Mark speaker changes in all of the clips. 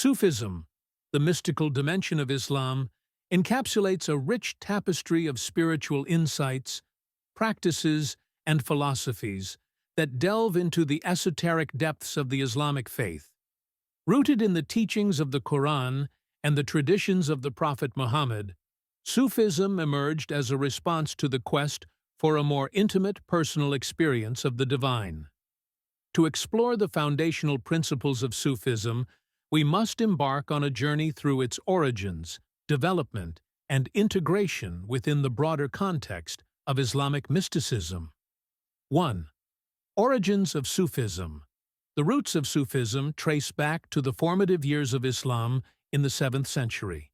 Speaker 1: Sufism, the mystical dimension of Islam, encapsulates a rich tapestry of spiritual insights, practices, and philosophies that delve into the esoteric depths of the Islamic faith. Rooted in the teachings of the Quran and the traditions of the Prophet Muhammad, Sufism emerged as a response to the quest for a more intimate personal experience of the divine. To explore the foundational principles of Sufism, we must embark on a journey through its origins, development, and integration within the broader context of Islamic mysticism. 1. Origins of Sufism. The roots of Sufism trace back to the formative years of Islam in the 7th century.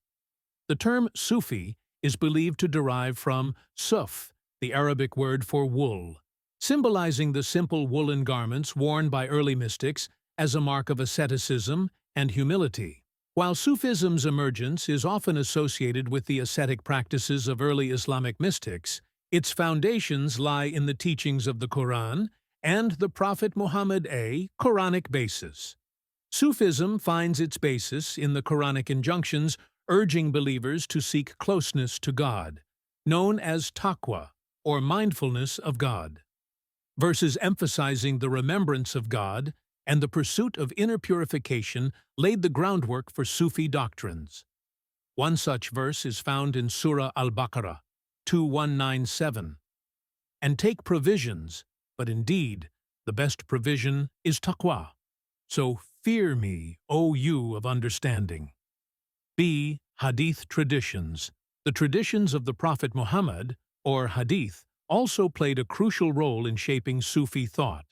Speaker 1: The term Sufi is believed to derive from suf, the Arabic word for wool, symbolizing the simple woolen garments worn by early mystics as a mark of asceticism and humility. While Sufism's emergence is often associated with the ascetic practices of early Islamic mystics, its foundations lie in the teachings of the Quran and the Prophet Muhammad, a Quranic basis. Sufism finds its basis in the Quranic injunctions urging believers to seek closeness to God, known as taqwa, or mindfulness of God. Verses emphasizing the remembrance of God and the pursuit of inner purification laid the groundwork for Sufi doctrines. One such verse is found in Surah al-Baqarah 2197. And take provisions, but indeed, the best provision is taqwa. So fear me, O you of understanding. B. Hadith traditions. The traditions of the Prophet Muhammad, or Hadith, also played a crucial role in shaping Sufi thought.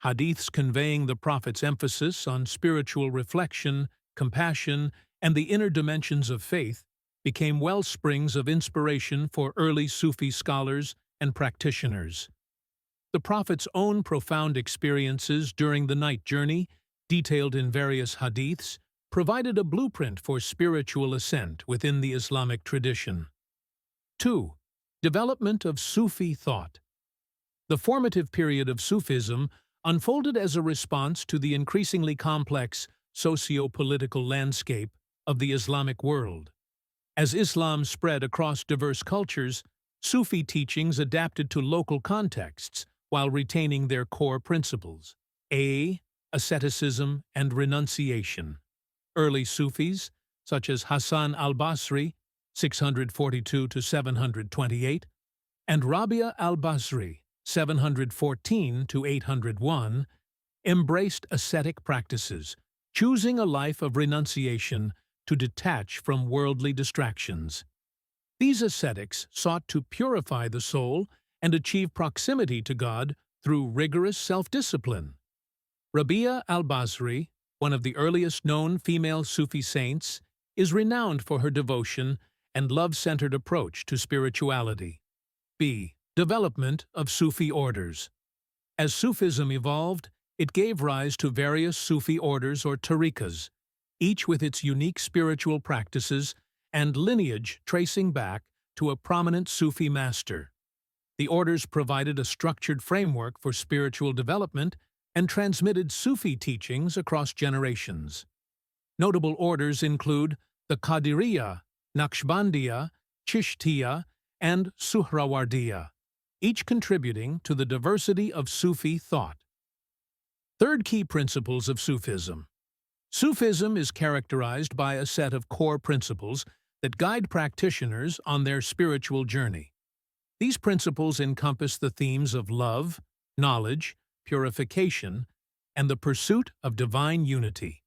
Speaker 1: Hadiths conveying the Prophet's emphasis on spiritual reflection, compassion, and the inner dimensions of faith became wellsprings of inspiration for early Sufi scholars and practitioners. The Prophet's own profound experiences during the night journey, detailed in various hadiths, provided a blueprint for spiritual ascent within the Islamic tradition. 2. Development of Sufi thought. The formative period of Sufism unfolded as a response to the increasingly complex socio-political landscape of the Islamic world. As Islam spread across diverse cultures, Sufi teachings adapted to local contexts while retaining their core principles: asceticism and renunciation. Early Sufis, such as Hasan al-Basri, 642 to 728, and Rabia al-Basri, 714 to 801, embraced ascetic practices, choosing a life of renunciation to detach from worldly distractions. These ascetics sought to purify the soul and achieve proximity to God through rigorous self-discipline. Rabia al-Basri, one of the earliest known female Sufi saints, is renowned for her devotion and love-centered approach to spirituality. B. Development of Sufi orders. As Sufism evolved, it gave rise to various Sufi orders or tariqas, each with its unique spiritual practices and lineage tracing back to a prominent Sufi master. The orders provided a structured framework for spiritual development and transmitted Sufi teachings across generations. Notable orders include the Qadiriyya, Naqshbandiyya, Chishtiya, and Suhrawardiyya, each contributing to the diversity of Sufi thought. Third key principles of Sufism. Sufism is characterized by a set of core principles that guide practitioners on their spiritual journey. These principles encompass the themes of love, knowledge, purification, and the pursuit of divine unity.